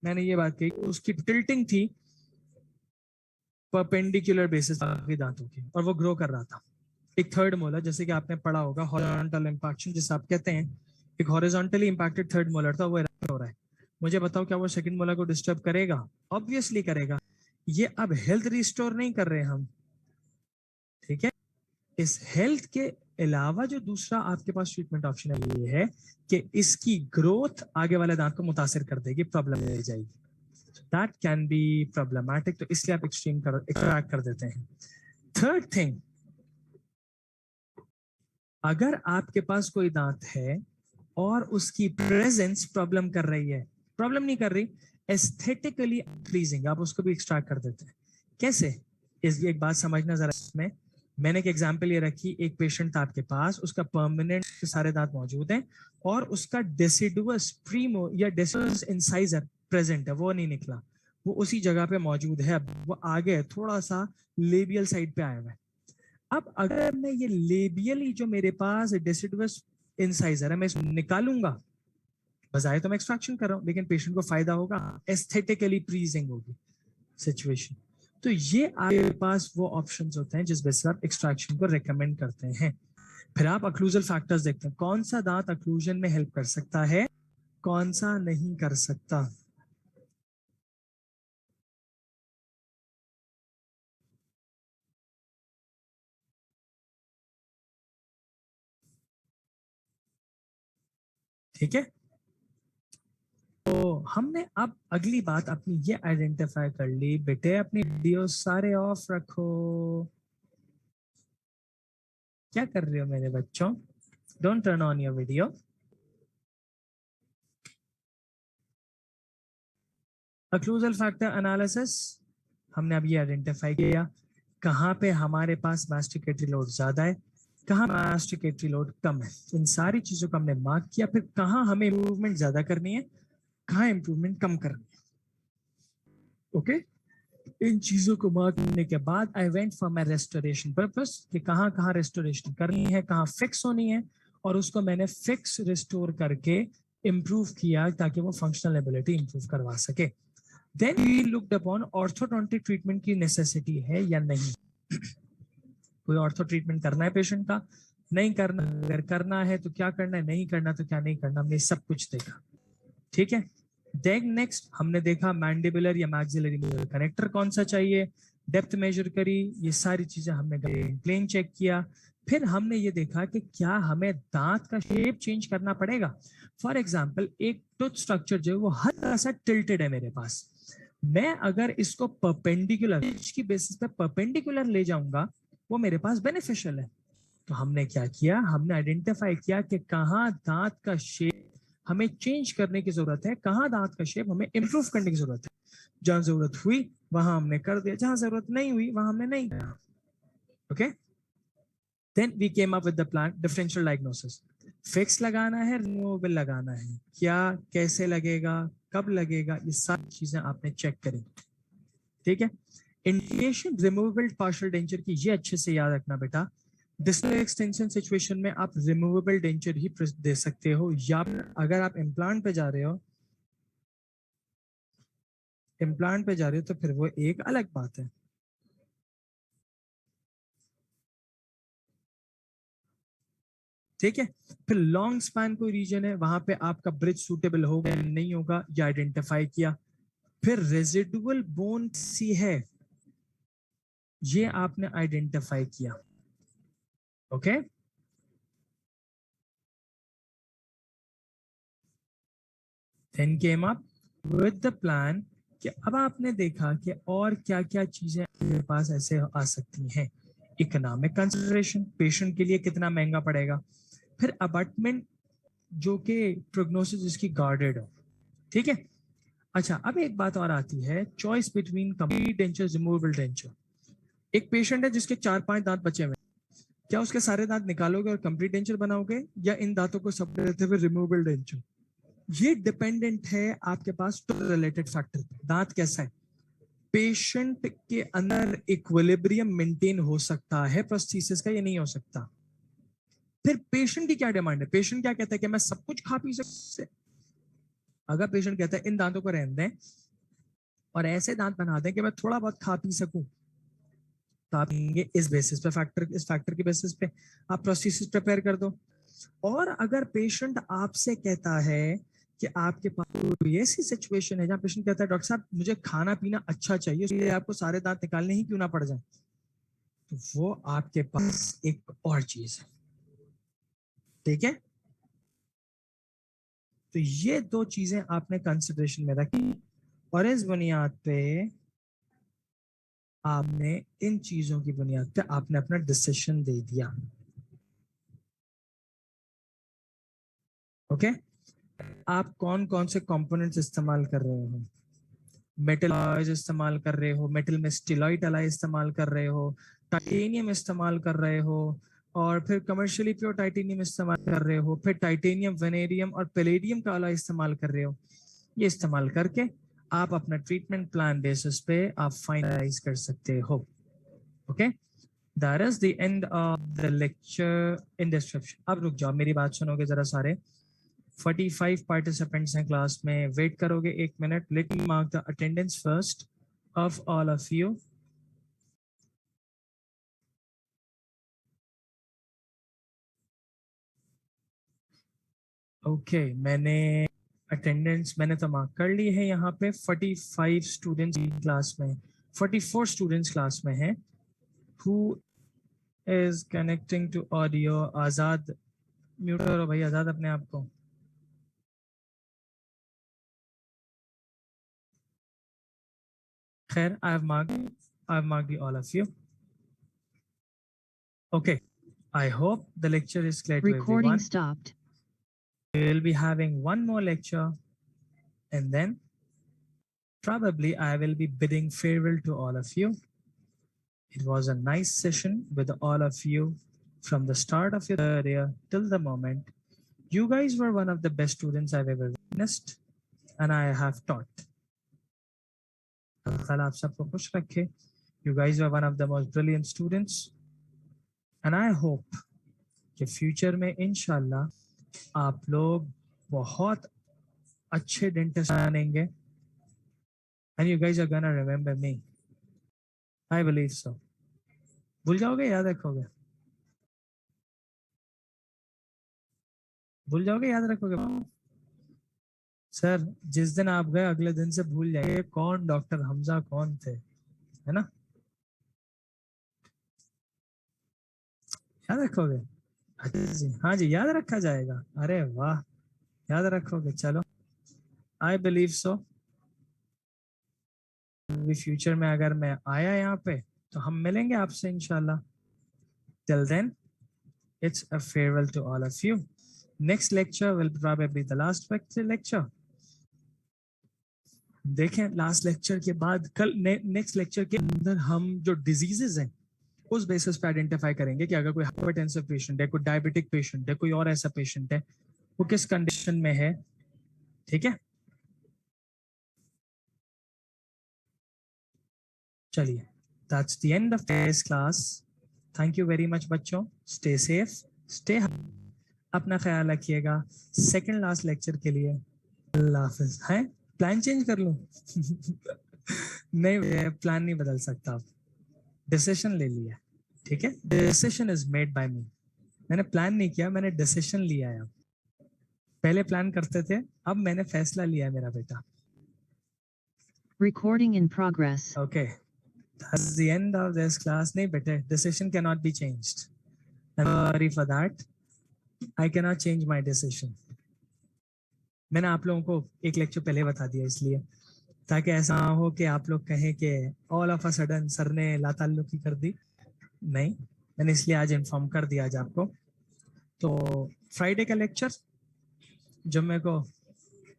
मैंने ये बात कही, उसकी टिल्टिंग थी परपेंडिकुलर बेसिस बाकी दांतों की और वो ग्रो कर रहा था। एक थर्ड मोलर, जैसे कि आपने पढ़ा होगा हॉरिजॉन्टल इंपैक्शन जिसे आप कहते हैं, एक हॉरिजॉन्टली इंपैक्टेड थर्ड मोलर था, वो हो रहा है। मुझे बताओ क्या वो सेकंड मोलर को डिस्टर्ब करेगा? ऑब्वियसली करेगा। ये अब हेल्थ रिस्टोर नहीं कर रहे हम, ठीक है। इस हेल्थ के अलावा जो दूसरा आपके पास ट्रीटमेंट ऑप्शन है, ये है कि इसकी ग्रोथ आगे वाले दांत को मुतासिर कर देगी, प्रॉब्लम ले जाएगी। दैट कैन बी प्रॉब्लमैटिक, तो इसलिए आप एक्सट्रैक्ट कर देते हैं। थर्ड थिंग, अगर आपके पास कोई दांत है और उसकी प्रेजेंस प्रॉब्लम कर रही है, प्रॉब्लम नहीं कर रही, एस्थेटिकली प्लीजिंग, आप उसको भी एक्सट्रैक्ट कर देते हैं। कैसे? इस एक बात समझना जरा इसमें। मैंने एक एग्जांपल ये रखी, एक पेशेंट था आपके पास, उसका परमानेंट सारे दांत मौजूद हैं और उसका डेसिडुअस प्रीमो या डेसिडुअस इंसाइजर प्रेजेंट है, वो नहीं निकला, वो उसी जगह पे मौजूद है, वो आगे थोड़ा सा लेबियल साइड पे आया हुआ है। अब अगर मैं ये लेबियली जो मेरे पास डेसिडुअस इंसाइजर है, मैं इसको निकालूंगा, बजाय तो मैं एक्सट्रैक्शन कर रहा हूं, लेकिन पेशेंट को फायदा होगा, एस्थेटिकली प्लीजिंग होगी सिचुएशन। तो ये आपके पास वो ऑप्शंस होते हैं जिस बेसिस आप एक्सट्रैक्शन को रेकमेंड करते हैं। फिर आप अक्लूजल फैक्टर्स देखते हैं, कौन सा दांत अक्लूजन में हेल्प कर सकता है, कौन सा नहीं कर सकता। ठीक है, तो हमने अब अगली बात अपनी ये आइडेंटिफाई कर ली, बेटे अपनी वीडियो सारे ऑफ रखो। क्या कर रहे हो मेरे बच्चों? Don't turn on your video. Occlusal factor analysis, हमने अब ये आइडेंटिफाई किया कहाँ पे हमारे पास मास्टिकेटरी लोड ज्यादा है, कहाँ मास्टिकेटरी लोड कम है, इन सारी चीजों को हमने मार्क किया। फिर कहाँ हमें इम्प्रूवमेंट ज्यादा करनी है, कहाँ इम्प्रूवमेंट कम करनी है। ओके, इन चीजों को मार्क करने के बाद I went for my restoration purpose, कि कहाँ कहाँ रेस्टोरेशन करनी है, कहाँ फिक्स होनी है, और उसको मैंने फिक्स रिस्टोर करके इम्प्रूव किया ताकि वो फंक्शनल एबिलिटी इम्प्रूव करवा सके। Then we looked upon orthodontic treatment की नेसेसिटी है या नहीं, कोई ऑर्थो ट्रीटमेंट करना है पेशेंट का, नहीं करना, अगर करना है तो क्या करना है, नहीं करना तो क्या नहीं करना, हमने सब कुछ देखा। ठीक है, देन नेक्स्ट हमने देखा मैंडिबुलर या मैक्सिलरी कनेक्टर कौन सा चाहिए, डेप्थ मेजर करी, ये सारी चीजें हमने प्लेन चेक किया। फिर हमने ये देखा कि क्या हमें दांत का शेप चेंज करना पड़ेगा। फॉर एग्जाम्पल एक टूथ स्ट्रक्चर जो है वो हल्का सा टिल्टेड है मेरे पास, मैं अगर इसको परपेंडिकुलर की बेसिस पे परपेंडिकुलर ले जाऊंगा, वो मेरे पास बेनिफिशियल है। तो हमने क्या किया, हमने आइडेंटिफाई किया कि कहाँ दांत का शेप हमें चेंज करने की जरूरत है, कहाँ दांत का शेप हमें इंप्रूव करने की जरूरत है। जहां जरूरत हुई वहां हमने कर दिया, जहां जरूरत नहीं हुई वहां हमने नहीं किया। Okay, then we came up with the plan differential diagnosis, fix लगाना है, रिमूवेबल लगाना है, क्या कैसे लगेगा, कब लगेगा, ये सारी चीजें आपने चेक करी। ठीक है, इंडिकेशन रिमूवेबल पार्शियल डेंचर की ये अच्छे से याद रखना बेटा, डिस्टल एक्सटेंशन सिचुएशन में आप रिमूवेबल डेंचर ही दे सकते हो, या अगर आप इम्प्लांट पे जा रहे हो, इम्प्लांट पे जा रहे हो तो फिर वो एक अलग बात है। ठीक है, फिर लॉन्ग स्पैन कोई रीजन है वहां पे आपका ब्रिज सूटेबल होगा नहीं होगा, ये आइडेंटिफाई किया। फिर रेजिडुअल बोन सी है, ये आपने आइडेंटिफाई किया। Okay, then came up with the plan कि अब आपने देखा कि और क्या क्या चीजें मेरे पास ऐसे आ सकती हैं। इकोनॉमिक कंसिडरेशन, पेशेंट के लिए कितना महंगा पड़ेगा। फिर अबटमेंट जो कि प्रोग्नोसिस जिसकी गार्डेड हो। ठीक है, अच्छा अब एक बात और आती है, choice between complete denture removable denture. एक पेशेंट है जिसके 4-5 दांत बचे हुए, क्या उसके सारे दांत निकालोगे और कंप्लीट डेंचर बनाओगे, या इन दांतों को सब रहते हुए रिमूवेबल डेंचर। ये डिपेंडेंट है आपके पास टू रिलेटेड फैक्टर, दांत कैसा है, पेशेंट के अंदर इक्विलिब्रियम मेंटेन हो सकता है प्रोस्थेसिस का, ये नहीं हो सकता। फिर पेशेंट की क्या डिमांड है, पेशेंट क्या कहता है कि मैं सब कुछ खा पी सकता, अगर पेशेंट कहता है इन दांतों को रहने दें और ऐसे दांत बना दें कि मैं थोड़ा बहुत खा पी सकूं, तो आप कहेंगे इस बेसिस पे फैक्टर, इस फैक्टर के बेसिस पे आप प्रोस्थेसिस प्रिपेयर कर दो। और अगर पेशेंट आपसे कहता है कि आपके पास कोई ऐसी सिचुएशन है जहां पेशेंट कहता है डॉक्टर साहब मुझे खाना पीना अच्छा चाहिए, इसलिए आपको सारे दांत निकालने ही क्यों ना पड़ जाए, तो वो आपके पास एक और चीज है। ठीक है, तो ये दो चीजें आपने कंसिडरेशन में रखी और इस बुनियाद पे आपने, इन चीजों की बुनियाद पे आपने अपना डिसीजन दे दिया। ओके आप कौन कौन से कंपोनेंट्स इस्तेमाल कर रहे हो? मेटल इस्तेमाल कर रहे हो, मेटल में स्टीलॉइड अलाई इस्तेमाल कर रहे हो, टाइटेनियम इस्तेमाल कर रहे हो, और फिर कमर्शियली प्योर टाइटेनियम इस्तेमाल कर रहे हो, फिर टाइटेनियम, वेनेरियम और पैलेडियम का अलाई इस्तेमाल कर रहे हो। ये इस्तेमाल करके आप अपना ट्रीटमेंट प्लान बेसिस पे आप फाइनलाइज कर सकते हो। Okay that is the end of the lecture in description. अब रुक जाओ, मेरी बात सुनोगे जरा सारे। 45 पार्टिसिपेंट्स हैं क्लास में, वेट करोगे 1 minute. Let me mark the attendance first of all of you. Okay मैंने अटेंडेंस मैंने तो मार्क कर ली है यहाँ पे। 45 स्टूडेंट्स क्लास में, 44 स्टूडेंट्स क्लास में हैं। Who is connecting to audio? Azad mute करो भाई, आजाद अपने आप को। खैर I have marked all of you. Okay I hope the lecture is clear to
Recording
everyone.
stopped.
We will be having one more lecture and then probably I will be bidding farewell to all of you. It was a nice session with all of you from the start of your career till the moment. You guys were one of the best students I've ever witnessed and I have taught. Allah आप सबको खुश रखे. You guys were one of the most brilliant students and I hope कि future में इंशाल्लाह आप लोग बहुत अच्छे डेंटिस्ट बनेंगे and you guys are gonna remember me. I believe so. भूल जाओगे, याद रखोगे? भूल जाओगे, याद रखोगे? सर जिस दिन आप गए अगले दिन से भूल जाएंगे कौन डॉक्टर हमजा कौन थे, है ना? याद रखोगे? अच्छा जी, हाँ जी, याद रखा जाएगा। अरे वाह, याद रखोगे। चलो आई बिलीव सो। फ्यूचर में अगर मैं आया यहाँ पे तो हम मिलेंगे आपसे इंशाल्लाह। Till then it's a farewell to all of you. Next lecture will probably be the last lecture. देखें लास्ट लेक्चर के बाद कल नेक्स्ट लेक्चर के अंदर हम जो डिजीजेस हैं उस बेसिस पे आइडेंटिफाई करेंगे कि अगर कोई हाइपरटेंसिव पेशेंट है, कोई डायबिटिक पेशेंट है, कोई और ऐसा पेशेंट है, वो किस कंडीशन में है। ठीक है, चलिए, that's the end of this class. Thank you very much बच्चों। स्टे सेफ, स्टे, अपना ख्याल रखिएगा। सेकंड लास्ट लेक्चर के लिए अल्लाह हाफिज। है प्लान चेंज कर लूं? नहीं, प्लान नहीं बदल सकता, आप डिसीजन ले लिया। ठीक है, डिसीजन इज मेड बाय मी। मैंने प्लान नहीं किया, मैंने डिसीजन लिया है। पहले प्लान करते थे, अब मैंने फैसला लिया है मेरा बेटा।
Recording in progress.
Okay, that's the end of this class. नहीं बेटे, decision cannot be changed. I'm sorry for that. I cannot change my decision. मैंने आप लोगों को एक लेक्चर पहले बता दिया इसलिए, ताकि ऐसा ना हो कि आप लोग कहें कि all of a sudden sir ने लाताल्लुकी कर दी। नहीं, मैंने इसलिए आज इन्फॉर्म कर दिया आज आपको। तो फ्राइडे का लेक्चर जुम्मे को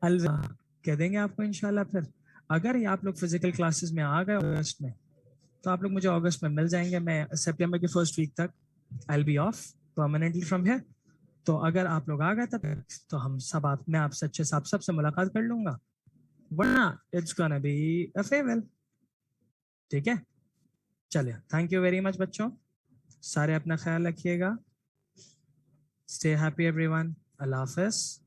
अलविदा कह देंगे आपको इंशाल्लाह। फिर अगर ये आप लोग फिजिकल क्लासेस में आ गए अगस्त में, तो आप लोग मुझे अगस्त में मिल जाएंगे। मैं सितंबर के फर्स्ट वीक तक I will be of permanently from here. तो अगर आप लोग आ गए तब तो हम सब मैं आपसे अच्छे से आप सबसे मुलाकात कर लूंगा, वरना it's gonna be a farewell. ठीक है, चलिए, थैंक यू वेरी मच बच्चों, सारे अपना ख्याल रखिएगा। Stay happy everyone. अल्लाह हाफिज।